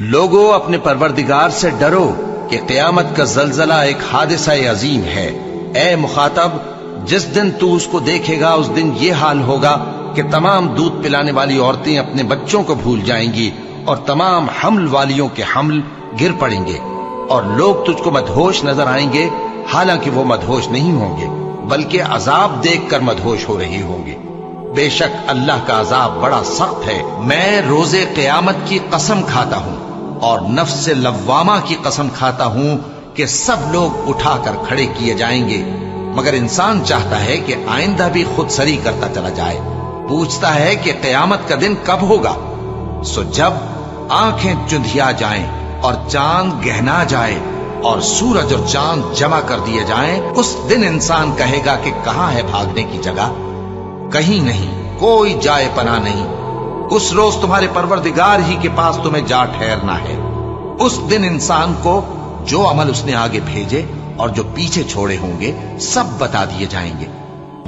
لوگو اپنے پروردگار سے ڈرو کہ قیامت کا زلزلہ ایک حادثہ عظیم ہے۔ اے مخاطب، جس دن تو اس کو دیکھے گا اس دن یہ حال ہوگا کہ تمام دودھ پلانے والی عورتیں اپنے بچوں کو بھول جائیں گی اور تمام حمل والیوں کے حمل گر پڑیں گے، اور لوگ تجھ کو مدہوش نظر آئیں گے، حالانکہ وہ مدہوش نہیں ہوں گے بلکہ عذاب دیکھ کر مدہوش ہو رہے ہوں گے۔ بے شک اللہ کا عذاب بڑا سخت ہے۔ میں روز قیامت کی قسم کھاتا ہوں اور نفس لوامہ کی قسم کھاتا ہوں کہ سب لوگ اٹھا کر کھڑے کیے جائیں گے، مگر انسان چاہتا ہے کہ آئندہ بھی خود سری کرتا چلا جائے۔ پوچھتا ہے کہ قیامت کا دن کب ہوگا؟ سو جب آنکھیں چندھیا جائیں اور چاند گہنا جائے اور سورج اور چاند جمع کر دیے جائیں، اس دن انسان کہے گا کہ کہاں ہے بھاگنے کی جگہ؟ کہیں نہیں، کوئی جائے پناہ نہیں۔ اس روز تمہارے پروردگار ہی کے پاس تمہیں جا ٹھہرنا ہے۔ اس دن انسان کو جو عمل اس نے آگے بھیجے اور جو پیچھے چھوڑے ہوں گے سب بتا دیے جائیں گے،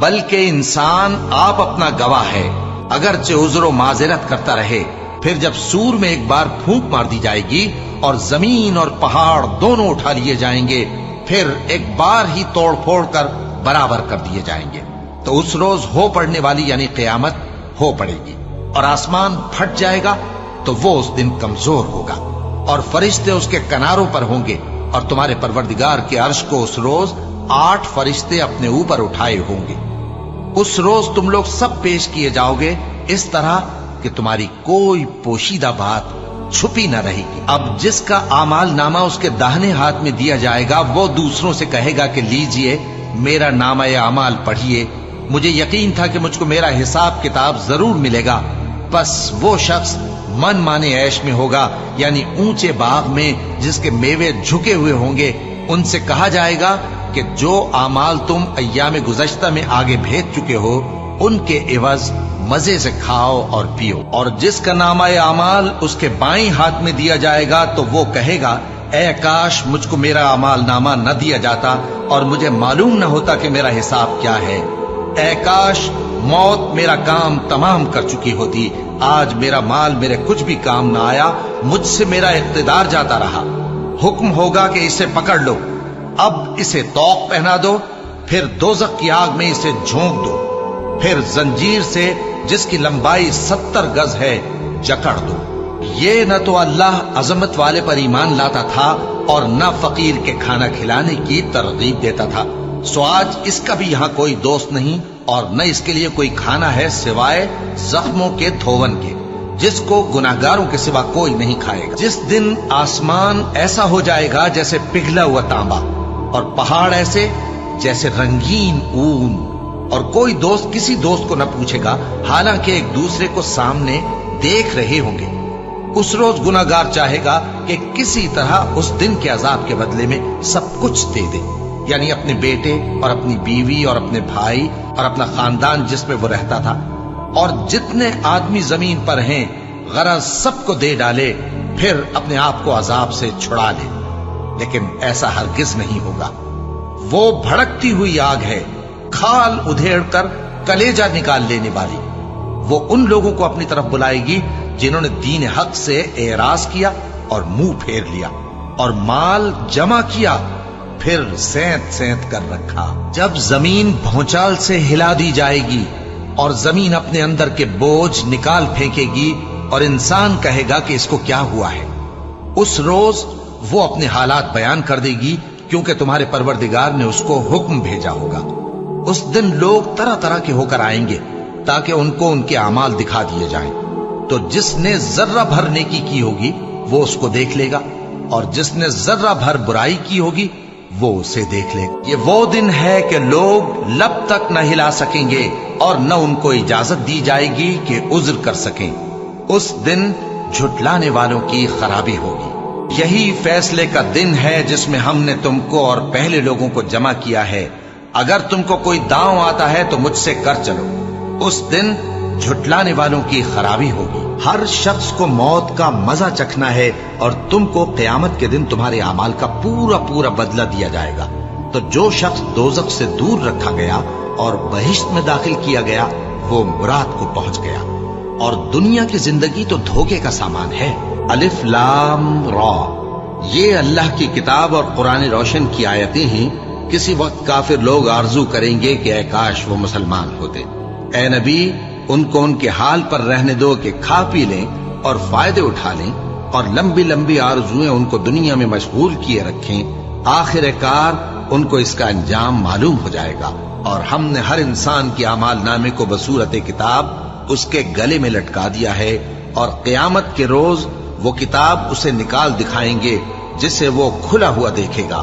بلکہ انسان آپ اپنا گواہ ہے۔ اگرچہ عذر و معذرت کرتا رہے، پھر جب سور میں ایک بار پھونک مار دی جائے گی اور زمین اور پہاڑ دونوں اٹھا لیے جائیں گے، پھر ایک بار ہی توڑ پھوڑ کر برابر کر دیے جائیں گے، تو اس روز ہو پڑنے والی یعنی قیامت ہو پڑے گی، اور آسمان پھٹ جائے گا تو وہ اس دن کمزور ہوگا، اور فرشتے اس کے کناروں پر ہوں گے، اور تمہارے پروردگار کے عرش کو اس روز 8 فرشتے اپنے اوپر اٹھائے ہوں گے۔ اس روز تم لوگ سب پیش کیے جاؤ گے اس طرح کہ تمہاری کوئی پوشیدہ بات چھپی نہ رہے گی۔ اب جس کا اعمال نامہ اس کے داہنے ہاتھ میں دیا جائے گا وہ دوسروں سے کہے گا کہ لیجئے میرا نامہ اعمال پڑھیے، مجھے یقین تھا کہ مجھ کو میرا حساب کتاب ضرور ملے گا۔ بس وہ شخص من مانے عیش میں ہوگا، یعنی اونچے باغ میں جس کے میوے جھکے ہوئے ہوں گے۔ ان سے کہا جائے گا کہ جو اعمال تم ایام گزشتہ میں آگے بھیج چکے ہو ان کے عوض مزے سے کھاؤ اور پیو۔ اور جس کا نامہ اعمال اس کے بائیں ہاتھ میں دیا جائے گا تو وہ کہے گا اے کاش مجھ کو میرا اعمال نامہ نہ دیا جاتا اور مجھے معلوم نہ ہوتا کہ میرا حساب کیا ہے۔ اے کاش موت میرا کام تمام کر چکی ہوتی، آج میرا مال میرے کچھ بھی کام نہ آیا، مجھ سے میرا اقتدار جاتا رہا۔ حکم ہوگا کہ اسے پکڑ لو، اب اسے طوق پہنا دو، پھر دوزخ کی آگ میں اسے جھونک دو، پھر زنجیر سے جس کی لمبائی 70 گز ہے جکڑ دو۔ یہ نہ تو اللہ عظمت والے پر ایمان لاتا تھا اور نہ فقیر کے کھانا کھلانے کی ترغیب دیتا تھا، سو آج اس کا بھی یہاں کوئی دوست نہیں اور نہ اس کے لیے کوئی کھانا ہے سوائے زخموں کے دھون کے، جس کو گناہگاروں کے سوا کوئی نہیں کھائے گا۔ جس دن آسمان ایسا ہو جائے گا جیسے پگھلا ہوا تانبا، اور پہاڑ ایسے جیسے رنگین اون، اور کوئی دوست کسی دوست کو نہ پوچھے گا، حالانکہ ایک دوسرے کو سامنے دیکھ رہے ہوں گے۔ اس روز گناہگار چاہے گا کہ کسی طرح اس دن کے عذاب کے بدلے میں سب کچھ دے دے، یعنی اپنے بیٹے اور اپنی بیوی اور اپنے بھائی اور اپنا خاندان جس میں وہ رہتا تھا، اور جتنے آدمی زمین پر ہیں غرض سب کو دے ڈالے، پھر اپنے آپ کو عذاب سے چھڑا لے۔ لیکن ایسا ہرگز نہیں ہوگا۔ وہ بھڑکتی ہوئی آگ ہے، کھال ادھیڑ کر کلیجہ نکال لینے والی۔ وہ ان لوگوں کو اپنی طرف بلائے گی جنہوں نے دین حق سے اعراض کیا اور منہ پھیر لیا اور مال جمع کیا پھر سینت سینت کر رکھا۔ جب زمین بھونچال سے ہلا دی جائے گی اور زمین اپنے اندر کے بوجھ نکال پھینکے گی اور انسان کہے گا کہ اس کو کیا ہوا ہے، اس روز وہ اپنے حالات بیان کر دے گی کیونکہ تمہارے پروردگار نے اس کو حکم بھیجا ہوگا۔ اس دن لوگ طرح طرح کے ہو کر آئیں گے تاکہ ان کو ان کے اعمال دکھا دیے جائیں، تو جس نے ذرہ بھر نیکی کی ہوگی وہ اس کو دیکھ لے گا، اور جس نے ذرہ بھر برائی کی ہوگی وہ اسے دیکھ لے گا۔ یہ وہ دن ہے کہ لوگ لب تک نہ ہلا سکیں گے اور نہ ان کو اجازت دی جائے گی کہ عذر کر سکیں۔ اس دن جھٹلانے والوں کی خرابی ہوگی۔ یہی فیصلے کا دن ہے جس میں ہم نے تم کو اور پہلے لوگوں کو جمع کیا ہے۔ اگر تم کو کوئی داؤں آتا ہے تو مجھ سے کر چلو۔ اس دن جھٹلانے والوں کی خرابی ہوگی۔ ہر شخص کو موت کا مزہ چکھنا ہے اور تم کو قیامت کے دن تمہارے اعمال کا پورا پورا بدلہ دیا جائے گا۔ تو جو شخص دوزخ سے دور رکھا گیا اور بہشت میں داخل کیا گیا وہ مراد کو پہنچ گیا، اور دنیا کی زندگی تو دھوکے کا سامان ہے۔ الف لام را، یہ اللہ کی کتاب اور قرآن روشن کی آیتیں ہیں۔ کسی وقت کافر لوگ آرزو کریں گے کہ اے کاش وہ مسلمان ہوتے۔ اے نبی، ان کو ان کے حال پر رہنے دو کہ کھا پی لیں اور فائدے اٹھا لیں، اور لمبی لمبی آرزویں ان کو دنیا میں مشغول کیے رکھیں۔ آخر کار ان کو اس کا انجام معلوم ہو جائے گا، اور ہم نے ہر انسان کے اعمال نامے کو بصورت کتاب اس کے گلے میں لٹکا دیا ہے، اور قیامت کے روز وہ کتاب اسے نکال دکھائیں گے جسے وہ کھلا ہوا دیکھے گا۔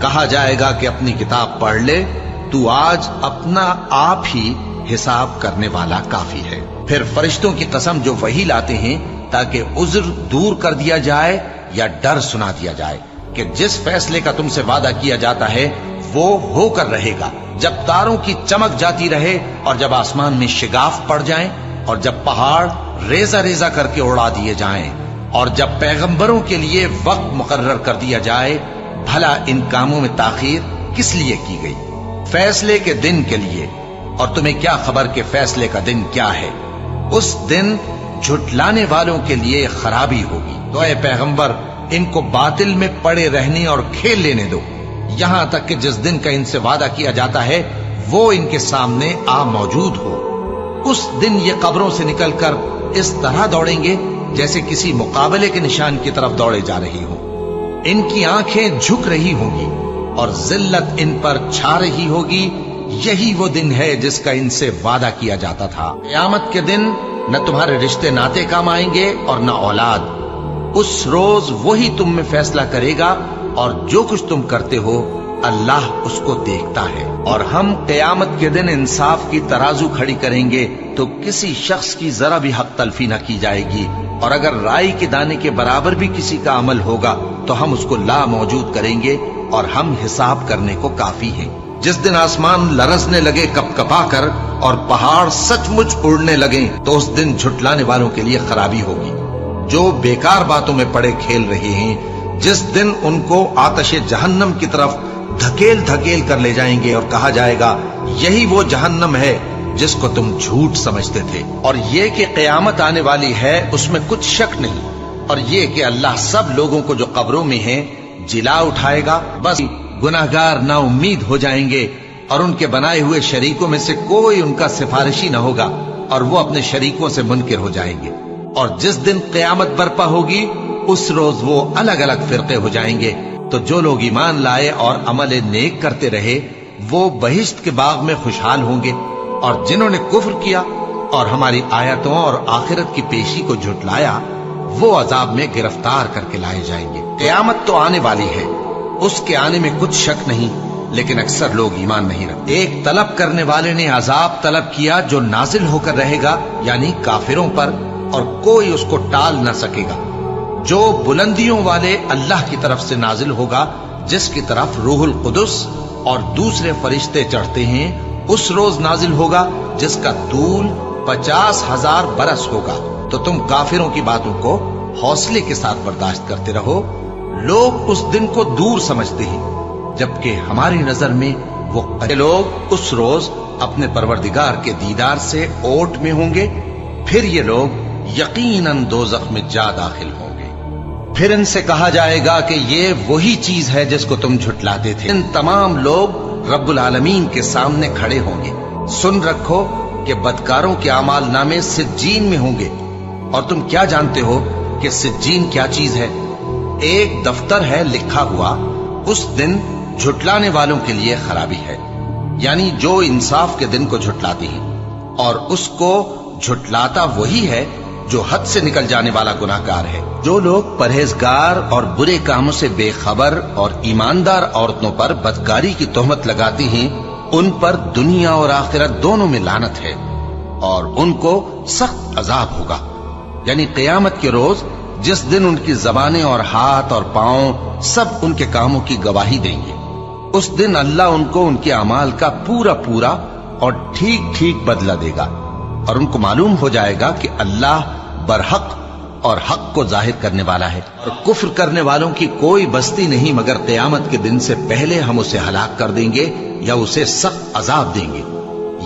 کہا جائے گا کہ اپنی کتاب پڑھ لے، تو آج اپنا آپ ہی حساب کرنے والا کافی ہے۔ پھر فرشتوں کی قسم جو وحی لاتے ہیں تاکہ عذر دور کر دیا جائے یا ڈر سنا دیا جائے کہ جس فیصلے کا تم سے وعدہ کیا جاتا ہے وہ ہو کر رہے گا، جب تاروں کی چمک جاتی رہے، اور جب آسمان میں شگاف پڑ جائیں، اور جب پہاڑ ریزہ ریزہ کر کے اڑا دیے جائیں، اور جب پیغمبروں کے لیے وقت مقرر کر دیا جائے۔ بھلا ان کاموں میں تاخیر کس لیے کی گئی؟ فیصلے کے دن کے لیے، اور تمہیں کیا خبر کہ فیصلے کا دن کیا ہے؟ اس دن جھٹلانے والوں کے لیے خرابی ہوگی۔ تو اے پیغمبر، ان کو باطل میں پڑے رہنے اور کھیل لینے دو، یہاں تک کہ جس دن کا ان سے وعدہ کیا جاتا ہے وہ ان کے سامنے آ موجود ہو۔ اس دن یہ قبروں سے نکل کر اس طرح دوڑیں گے جیسے کسی مقابلے کے نشان کی طرف دوڑے جا رہی ہوں۔ ان کی آنکھیں جھک رہی ہوں گی اور ذلت ان پر چھا رہی ہوگی۔ یہی وہ دن ہے جس کا ان سے وعدہ کیا جاتا تھا۔ قیامت کے دن نہ تمہارے رشتے ناتے کام آئیں گے اور نہ اولاد۔ اس روز وہی تم میں فیصلہ کرے گا، اور جو کچھ تم کرتے ہو اللہ اس کو دیکھتا ہے۔ اور ہم قیامت کے دن انصاف کی ترازو کھڑی کریں گے تو کسی شخص کی ذرا بھی حق تلفی نہ کی جائے گی، اور اگر رائی کے دانے کے برابر بھی کسی کا عمل ہوگا تو ہم اس کو لا موجود کریں گے، اور ہم حساب کرنے کو کافی ہیں۔ جس دن آسمان لرزنے لگے کپ کپا کر اور پہاڑ سچ مچ اڑنے لگیں تو اس دن جھٹلانے والوں کے لیے خرابی ہوگی جو بیکار باتوں میں پڑے کھیل رہے ہیں۔ جس دن ان کو آتش جہنم کی طرف دھکیل دھکیل کر لے جائیں گے، اور کہا جائے گا یہی وہ جہنم ہے جس کو تم جھوٹ سمجھتے تھے۔ اور یہ کہ قیامت آنے والی ہے اس میں کچھ شک نہیں، اور یہ کہ اللہ سب لوگوں کو جو قبروں میں ہیں جلا اٹھائے گا۔ بس گناہگار نا امید ہو جائیں گے، اور ان کے بنائے ہوئے شریکوں میں سے کوئی ان کا سفارشی نہ ہوگا، اور وہ اپنے شریکوں سے منکر ہو جائیں گے۔ اور جس دن قیامت برپا ہوگی اس روز وہ الگ الگ فرقے ہو جائیں گے۔ تو جو لوگ ایمان لائے اور عمل نیک کرتے رہے وہ بہشت کے باغ میں خوشحال ہوں گے، اور جنہوں نے کفر کیا اور ہماری آیتوں اور آخرت کی پیشی کو جھٹلایا وہ عذاب میں گرفتار کر کے لائے جائیں گے۔ قیامت تو آنے والی ہے، اس کے آنے میں کچھ شک نہیں، لیکن اکثر لوگ ایمان نہیں رکھتے۔ ایک طلب کرنے والے نے عذاب طلب کیا جو نازل ہو کر رہے گا، یعنی کافروں پر، اور کوئی اس کو ٹال نہ سکے گا، جو بلندیوں والے اللہ کی طرف سے نازل ہوگا، جس کی طرف روح القدس اور دوسرے فرشتے چڑھتے ہیں۔ اس روز نازل ہوگا جس کا طول 50,000 برس ہوگا۔ تو تم کافروں کی باتوں کو حوصلے کے ساتھ برداشت کرتے رہو۔ لوگ اس دن کو دور سمجھتے ہیں جبکہ ہماری نظر میں وہ لوگ اس روز اپنے پروردگار کے دیدار سے اوٹ میں ہوں گے، پھر یہ لوگ یقیناً دوزخ میں جا داخل ہوں گے۔ پھر ان سے کہا جائے گا کہ یہ وہی چیز ہے جس کو تم جھٹلاتے تھے۔ ان تمام لوگ رب العالمین کے سامنے کھڑے ہوں گے۔ سن رکھو کہ بدکاروں کے اعمال نامے سجین میں ہوں گے، اور تم کیا جانتے ہو کہ سجین کیا چیز ہے؟ ایک دفتر ہے لکھا ہوا، اس دن جھٹلانے والوں کے لیے خرابی ہے، یعنی جو انصاف کے دن کو جھٹلاتے ہیں، اور اس کو جھٹلاتا وہی ہے جو حد سے نکل جانے والا گناہگار ہے۔ جو لوگ پرہیزگار اور برے کاموں سے بے خبر اور ایماندار عورتوں پر بدکاری کی تہمت لگاتے ہیں، ان پر دنیا اور آخرت دونوں میں لعنت ہے، اور ان کو سخت عذاب ہوگا، یعنی قیامت کے روز جس دن ان کی زبانیں اور ہاتھ اور پاؤں سب ان کے کاموں کی گواہی دیں گے۔ اس دن اللہ ان کو ان کے اعمال کا پورا پورا اور ٹھیک ٹھیک بدلہ دے گا، اور ان کو معلوم ہو جائے گا کہ اللہ برحق اور حق کو ظاہر کرنے والا ہے۔ اور کفر کرنے والوں کی کوئی بستی نہیں مگر قیامت کے دن سے پہلے ہم اسے ہلاک کر دیں گے یا اسے سخت عذاب دیں گے۔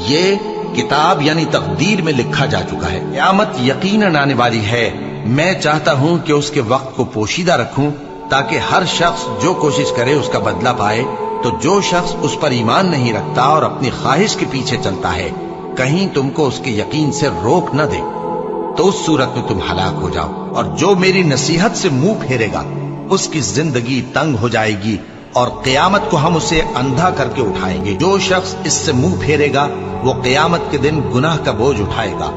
یہ کتاب یعنی تقدیر میں لکھا جا چکا ہے۔ قیامت یقیناً آنے والی ہے، میں چاہتا ہوں کہ اس کے وقت کو پوشیدہ رکھوں تاکہ ہر شخص جو کوشش کرے اس کا بدلہ پائے، تو جو شخص اس پر ایمان نہیں رکھتا اور اپنی خواہش کے پیچھے چلتا ہے کہیں تم کو اس کے یقین سے روک نہ دے، تو اس صورت میں تم ہلاک ہو جاؤ۔ اور جو میری نصیحت سے منہ پھیرے گا اس کی زندگی تنگ ہو جائے گی، اور قیامت کو ہم اسے اندھا کر کے اٹھائیں گے۔ جو شخص اس سے منہ پھیرے گا وہ قیامت کے دن گناہ کا بوجھ اٹھائے گا۔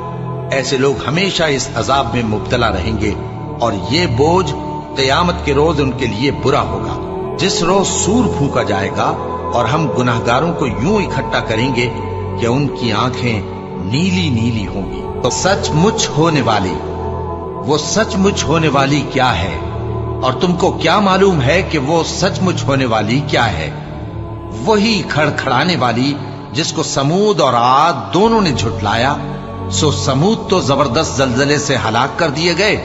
ایسے لوگ ہمیشہ اس عذاب میں مبتلا رہیں گے، اور یہ بوجھ قیامت کے روز ان کے لیے برا ہوگا، جس روز سور پھونکا جائے گا اور ہم گناہگاروں کو یوں اکٹھا کریں گے کہ ان کی آنکھیں نیلی نیلی ہوں گی۔ تو سچ مچ ہونے والی، وہ سچ مچ ہونے والی کیا ہے؟ اور تم کو کیا معلوم ہے کہ وہ سچ مچ ہونے والی کیا ہے؟ وہی کھڑکھڑانے والی جس کو سمود اور عاد دونوں نے جھٹلایا۔ سو سمود تو زبردست زلزلے سے ہلاک کر دیے گئے،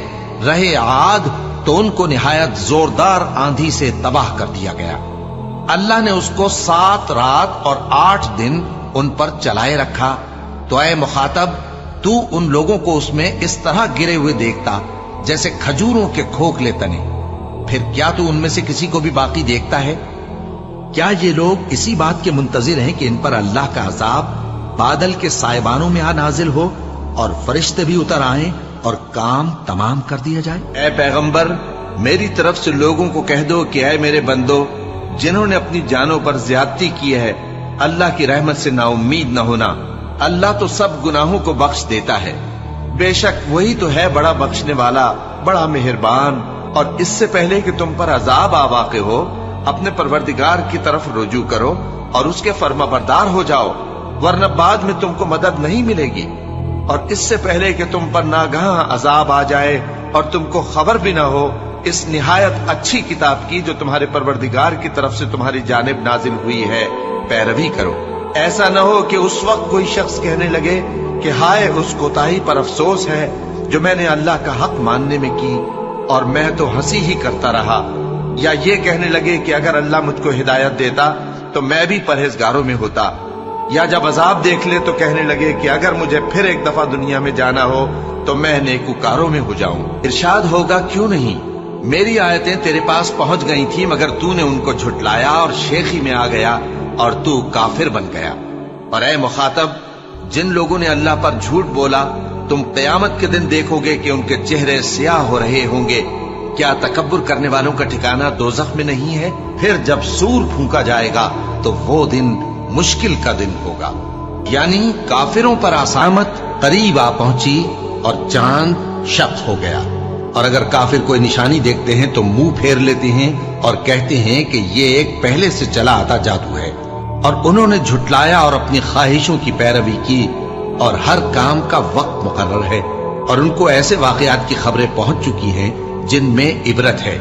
رہے عاد تو ان کو نہایت زوردار آندھی سے تباہ کر دیا گیا۔ اللہ نے اس کو 7 رات اور 8 دن ان پر چلائے رکھا۔ تو اے مخاطب، تو ان لوگوں کو اس میں اس طرح گرے ہوئے دیکھتا جیسے کھجوروں کے کھوکھلے تنے، پھر کیا تو ان میں سے کسی کو بھی باقی دیکھتا ہے؟ کیا یہ لوگ اسی بات کے منتظر ہیں کہ ان پر اللہ کا عذاب بادل کے سائبانوں میں آ نازل ہو اور فرشتے بھی اتر آئیں اور کام تمام کر دیا جائے؟ اے پیغمبر، میری طرف سے لوگوں کو کہہ دو کہ اے میرے بندو، جنہوں نے اپنی جانوں پر زیادتی کی ہے، اللہ کی رحمت سے نا امید نہ ہونا۔ اللہ تو سب گناہوں کو بخش دیتا ہے، بے شک وہی تو ہے بڑا بخشنے والا، بڑا مہربان۔ اور اس سے پہلے کہ تم پر عذاب آ واقع ہو، اپنے پروردگار کی طرف رجوع کرو اور اس کے فرما بردار ہو جاؤ، ورنہ بعد میں تم کو مدد نہیں ملے گی۔ اور اس سے پہلے کہ تم پر ناگہاں عذاب آ جائے اور تم کو خبر بھی نہ ہو، اس نہایت اچھی کتاب کی جو تمہارے پروردگار کی طرف سے تمہاری جانب نازل ہوئی ہے پیروی کرو۔ ایسا نہ ہو کہ اس وقت کوئی شخص کہنے لگے کہ ہائے اس کوتاہی پر افسوس ہے جو میں نے اللہ کا حق ماننے میں کی، اور میں تو ہنسی ہی کرتا رہا، یا یہ کہنے لگے کہ اگر اللہ مجھ کو ہدایت دیتا تو میں بھی پرہیزگاروں میں ہوتا، یا جب عذاب دیکھ لے تو کہنے لگے کہ اگر مجھے پھر ایک دفعہ دنیا میں جانا ہو تو میں نیکوکاروں میں ہو جاؤں۔ ارشاد ہوگا کیوں نہیں، میری آیتیں تیرے پاس پہنچ گئی تھی مگر تو نے ان کو جھٹلایا اور شیخی میں آ گیا اور تو کافر بن گیا۔ اور اے مخاطب، جن لوگوں نے اللہ پر جھوٹ بولا، تم قیامت کے دن دیکھو گے کہ ان کے چہرے سیاہ ہو رہے ہوں گے۔ کیا تکبر کرنے والوں کا ٹھکانہ دوزخ میں نہیں ہے؟ پھر جب سور پھونکا جائے گا تو وہ دن مشکل کا دن ہوگا، یعنی کافروں پر آسامت قریب آ پہنچی اور چاند شق ہو گیا۔ اور اگر کافر کوئی نشانی دیکھتے ہیں تو منہ پھیر لیتے ہیں اور کہتے ہیں کہ یہ ایک پہلے سے چلا آتا جادو ہے، اور انہوں نے جھٹلایا اور اپنی خواہشوں کی پیروی کی، اور ہر کام کا وقت مقرر ہے، اور ان کو ایسے واقعات کی خبریں پہنچ چکی ہیں جن میں عبرت ہے،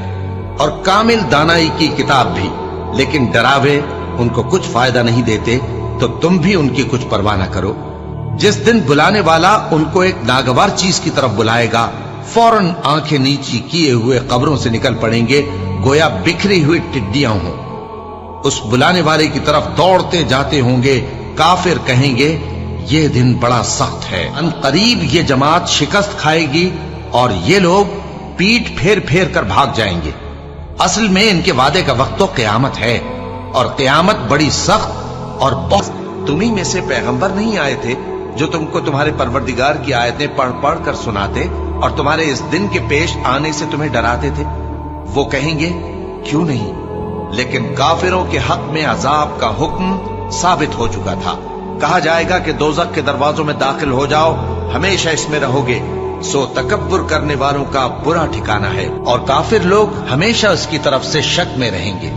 اور کامل دانائی کی کتاب بھی، لیکن ڈراوے ان کو کچھ فائدہ نہیں دیتے، تو تم بھی ان کی کچھ پرواہ نہ کرو۔ جس دن بلانے والا ان کو ایک ناگوار چیز کی طرف بلائے گا، فوراً آنکھیں نیچی کیے ہوئے قبروں سے نکل پڑیں گے گویا بکھری ہوئی ٹڈیاں ہوں۔ اس بلانے والے کی طرف دوڑتے جاتے ہوں گے، کافر کہیں گے یہ دن بڑا سخت ہے، ان قریب یہ جماعت شکست کھائے گی اور یہ لوگ پیٹ پھیر پھیر کر بھاگ جائیں گے۔ اصل میں ان کے وعدے کا وقت تو قیامت ہے، اور قیامت بڑی سخت اور بہت۔ تمہیں میں سے پیغمبر نہیں آئے تھے جو تم کو تمہارے پروردگار کی آیتیں پڑھ پڑھ کر سناتے اور تمہارے اس دن کے پیش آنے سے تمہیں ڈراتے تھے؟ وہ کہیں گے کیوں نہیں، لیکن کافروں کے حق میں عذاب کا حکم ثابت ہو چکا تھا۔ کہا جائے گا کہ دوزخ کے دروازوں میں داخل ہو جاؤ، ہمیشہ اس میں رہو گے، سو تکبر کرنے والوں کا برا ٹھکانہ ہے، اور کافر لوگ ہمیشہ اس کی طرف سے شک میں رہیں گے،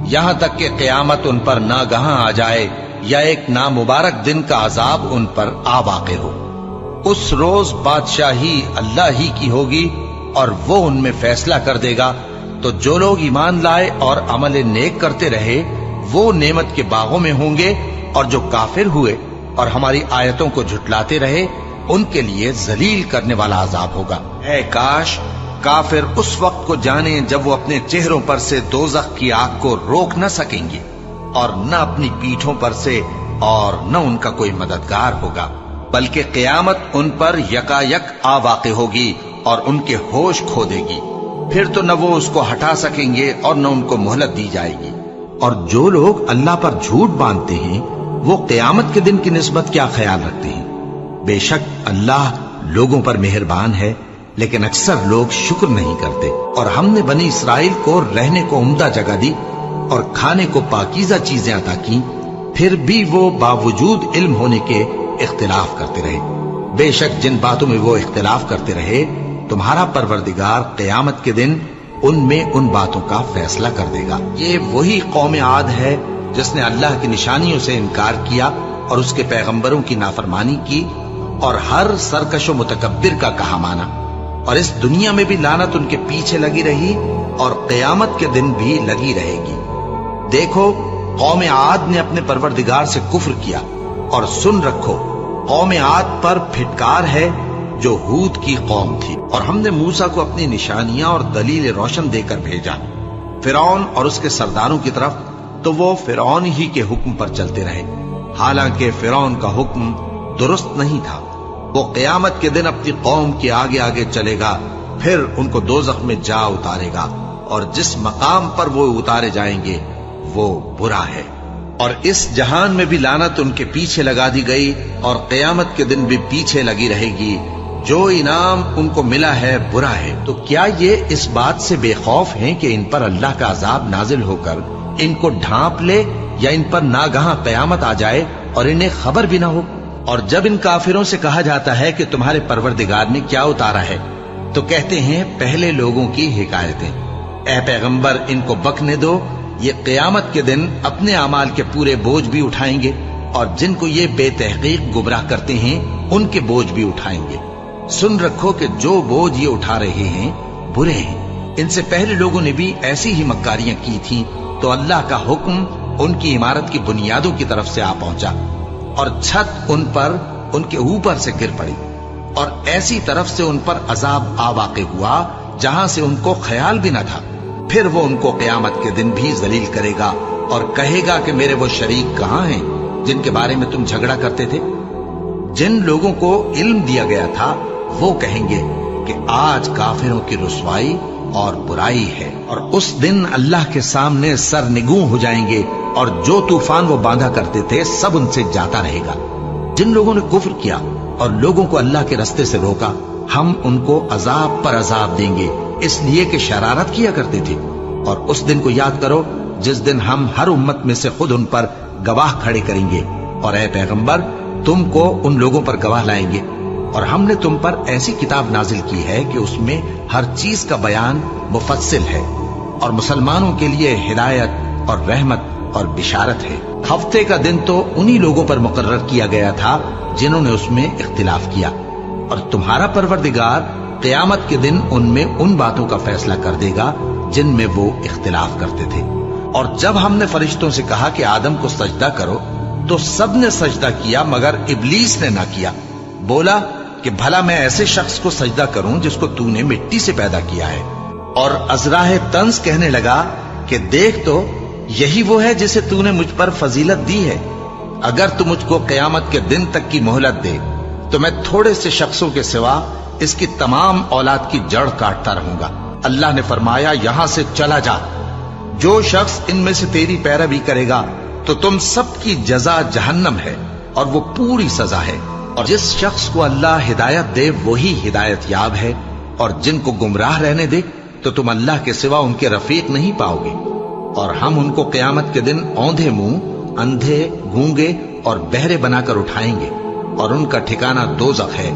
یہاں تک کہ قیامت ان پر ناگہاں آ جائے یا ایک نامبارک دن کا عذاب ان پر آ واقع ہو۔ اس روز بادشاہی اللہ ہی کی ہوگی اور وہ ان میں فیصلہ کر دے گا، تو جو لوگ ایمان لائے اور عمل نیک کرتے رہے وہ نعمت کے باغوں میں ہوں گے، اور جو کافر ہوئے اور ہماری آیتوں کو جھٹلاتے رہے ان کے لیے ذلیل کرنے والا عذاب ہوگا۔ اے کاش کافر اس وقت کو جانے جب وہ اپنے چہروں پر سے دوزخ کی آگ کو روک نہ سکیں گے، اور نہ اپنی پیٹھوں پر سے، اور نہ ان کا کوئی مددگار ہوگا، بلکہ قیامت ان پر یکا یک آ واقع ہوگی اور ان کے ہوش کھو دے گی، پھر تو نہ وہ اس کو ہٹا سکیں گے اور نہ ان کو مہلت دی جائے گی۔ اور جو لوگ اللہ پر جھوٹ باندھتے ہیں وہ قیامت کے دن کی نسبت کیا خیال رکھتے ہیں؟ بے شک اللہ لوگوں پر مہربان ہے، لیکن اکثر لوگ شکر نہیں کرتے۔ اور ہم نے بنی اسرائیل کو رہنے کو عمدہ جگہ دی اور کھانے کو پاکیزہ چیزیں عطا کی، پھر بھی وہ باوجود علم ہونے کے اختلاف کرتے رہے۔ بے شک جن باتوں میں وہ اختلاف کرتے رہے تمہارا پروردگار قیامت کے دن ان میں ان باتوں کا فیصلہ کر دے گا۔ یہ وہی قوم عاد ہے جس نے اللہ کی نشانیوں سے انکار کیا اور اس کے پیغمبروں کی نافرمانی کی اور ہر سرکش و متکبر کا کہا مانا، اور اس دنیا میں بھی لعنت ان کے پیچھے لگی رہی اور قیامت کے دن بھی لگی رہے گی۔ دیکھو قوم عاد نے اپنے پروردگار سے کفر کیا، اور سن رکھو قوم عاد پر پھٹکار ہے جو ہود کی قوم تھی۔ اور ہم نے موسیٰ کو اپنی نشانیاں اور دلیل روشن دے کر بھیجا فرعون اور اس کے سرداروں کی طرف، تو وہ فرعون ہی کے حکم پر چلتے رہے، حالانکہ فرعون کا حکم درست نہیں تھا۔ وہ قیامت کے دن اپنی قوم کے آگے آگے چلے گا، پھر ان کو دوزخ میں جا اتارے گا، اور جس مقام پر وہ اتارے جائیں گے وہ برا ہے۔ اور اس جہان میں بھی لعنت ان کے پیچھے لگا دی گئی اور قیامت کے دن بھی پیچھے لگی رہے گی۔ جو انعام ان کو ملا ہے برا ہے۔ تو کیا یہ اس بات سے بے خوف ہیں کہ ان پر اللہ کا عذاب نازل ہو کر ان کو ڈھانپ لے، یا ان پر ناگہاں قیامت آ جائے اور انہیں خبر بھی نہ ہو؟ اور جب ان کافروں سے کہا جاتا ہے کہ تمہارے پروردگار نے کیا اتارا ہے، تو کہتے ہیں پہلے لوگوں کی حکایتیں۔ اے پیغمبر ان کو بکنے دو، یہ قیامت کے دن اپنے اعمال کے پورے بوجھ بھی اٹھائیں گے، اور جن کو یہ بے تحقیق گمراہ کرتے ہیں ان کے بوجھ بھی اٹھائیں گے۔ سن رکھو کہ جو بوجھ یہ اٹھا رہے ہیں برے ہیں۔ ان سے پہلے لوگوں نے بھی ایسی ہی مکاریاں کی تھیں، تو اللہ کا حکم ان کی عمارت کی بنیادوں کی طرف سے آ پہنچا، اور چھت ان پر ان کے اوپر سے گر پڑی، اور ایسی طرف سے ان پر عذاب آ واقع ہوا جہاں سے ان کو خیال بھی نہ تھا۔ پھر وہ ان کو قیامت کے دن بھی ذلیل کرے گا اور کہے گا کہ میرے وہ شریک کہاں ہیں جن کے بارے میں تم جھگڑا کرتے تھے؟ جن لوگوں کو علم دیا گیا تھا وہ کہیں گے کہ آج کافروں کی رسوائی اور برائی ہے، اور اس دن اللہ کے سامنے سرنگوں ہو جائیں گے، اور جو طوفان وہ باندھا کرتے تھے سب ان سے جاتا رہے گا۔ جن لوگوں نے کفر کیا اور لوگوں کو اللہ کے رستے سے روکا، ہم ان کو عذاب پر عذاب دیں گے، اس لیے کہ شرارت کیا کرتے تھے۔ اور اس دن کو یاد کرو جس دن ہم ہر امت میں سے خود ان پر گواہ کھڑے کریں گے، اور اے پیغمبر تم کو ان لوگوں پر گواہ لائیں گے۔ اور ہم نے تم پر ایسی کتاب نازل کی ہے کہ اس میں ہر چیز کا بیان مفصل ہے، اور مسلمانوں کے لیے ہدایت اور رحمت اور بشارت ہے۔ ہفتے کا دن تو انہی لوگوں پر مقرر کیا گیا تھا جنہوں نے اس میں اختلاف کیا، اور تمہارا پروردگار قیامت کے دن ان میں ان باتوں کا فیصلہ کر دے گا جن میں وہ اختلاف کرتے تھے۔ اور جب ہم نے فرشتوں سے کہا کہ آدم کو سجدہ کرو تو سب نے سجدہ کیا مگر ابلیس نے نہ کیا، بولا کہ بھلا میں ایسے شخص کو سجدہ کروں جس کو تو نے مٹی سے پیدا کیا ہے۔ اور ازراہ طنز کہنے لگا کہ دیکھ تو یہی وہ ہے جسے تو نے مجھ پر فضیلت دی ہے، اگر تو مجھ کو قیامت کے دن تک کی مہلت دے تو میں تھوڑے سے شخصوں کے سوا اس کی تمام اولاد کی جڑ کاٹتا رہوں گا۔ اللہ نے فرمایا یہاں سے چلا جا، جو شخص ان میں سے تیری پیروی کرے گا تو تم سب کی جزا جہنم ہے اور وہ پوری سزا ہے، اور جس شخص کو اللہ ہدایت دے وہی ہدایت یاب ہے، اور جن کو گمراہ رہنے دے تو تم اللہ کے سوا ان کے رفیق نہیں پاؤ گے۔ اور ہم ان کو قیامت کے دن اوندھے منہ، اندھے، گونگے اور بہرے بنا کر اٹھائیں گے، اور ان کا ٹھکانہ دوزخ ہے۔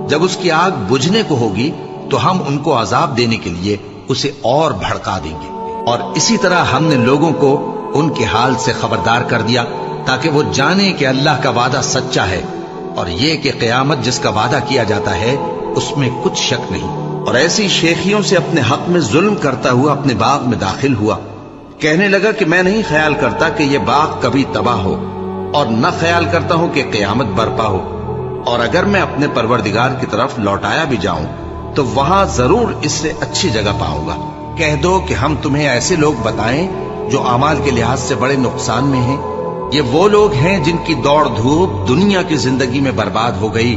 جب اس کی آگ بجھنے کو ہوگی تو ہم ان کو عذاب دینے کے لیے اسے اور بھڑکا دیں گے۔ اور اسی طرح ہم نے لوگوں کو ان کے حال سے خبردار کر دیا تاکہ وہ جانیں کہ اللہ کا وعدہ سچا ہے، اور یہ کہ قیامت جس کا وعدہ کیا جاتا ہے اس میں کچھ شک نہیں۔ اور ایسی شیخیوں سے اپنے حق میں ظلم کرتا ہوا اپنے باغ میں داخل ہوا، کہنے لگا کہ میں نہیں خیال کرتا کہ یہ باغ کبھی تباہ ہو، اور نہ خیال کرتا ہوں کہ قیامت برپا ہو، اور اگر میں اپنے پروردگار کی طرف لوٹایا بھی جاؤں تو وہاں ضرور اس سے اچھی جگہ پاؤں گا۔ کہہ دو کہ ہم تمہیں ایسے لوگ بتائیں جو اعمال کے لحاظ سے بڑے نقصان میں ہیں؟ یہ وہ لوگ ہیں جن کی دوڑ دھوپ دنیا کی زندگی میں برباد ہو گئی،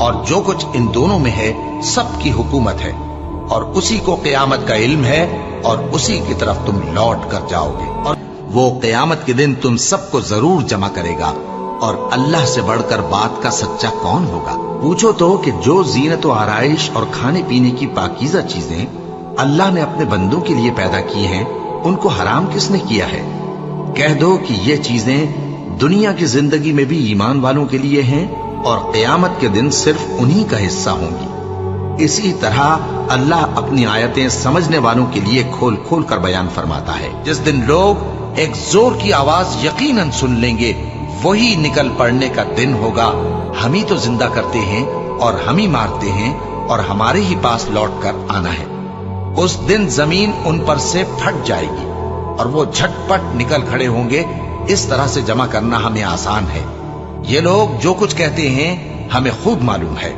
اور جو کچھ ان دونوں میں ہے سب کی حکومت ہے، اور اسی کو قیامت کا علم ہے، اور اسی کی طرف تم لوٹ کر جاؤ گے، اور وہ قیامت کے دن تم سب کو ضرور جمع کرے گا، اور اللہ سے بڑھ کر بات کا سچا کون ہوگا؟ پوچھو تو کہ جو زینت و آرائش اور کھانے پینے کی پاکیزہ چیزیں اللہ نے اپنے بندوں کے لیے پیدا کی ہیں، ان کو حرام کس نے کیا ہے؟ کہہ دو کہ یہ چیزیں دنیا کی زندگی میں بھی ایمان والوں کے لیے ہیں، اور قیامت کے دن صرف انہی کا حصہ ہوں گی۔ اسی طرح اللہ اپنی آیتیں سمجھنے والوں کے لیے کھول کھول کر بیان فرماتا ہے۔ جس دن لوگ ایک زور کی آواز یقیناً سن لیں گے، وہی نکل پڑنے کا دن ہوگا۔ ہم ہی تو زندہ کرتے ہیں اور ہم ہی مارتے ہیں، اور ہمارے ہی پاس لوٹ کر آنا ہے۔ اس دن زمین ان پر سے پھٹ جائے گی، اور وہ جھٹ پٹ نکل کھڑے ہوں گے۔ اس طرح سے جمع کرنا ہمیں آسان ہے۔ یہ لوگ جو کچھ کہتے ہیں ہمیں خوب معلوم ہے،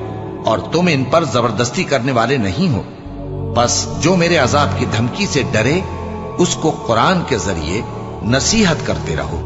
اور تم ان پر زبردستی کرنے والے نہیں ہو۔ بس جو میرے عذاب کی دھمکی سے ڈرے، اس کو قرآن کے ذریعے نصیحت کرتے رہو۔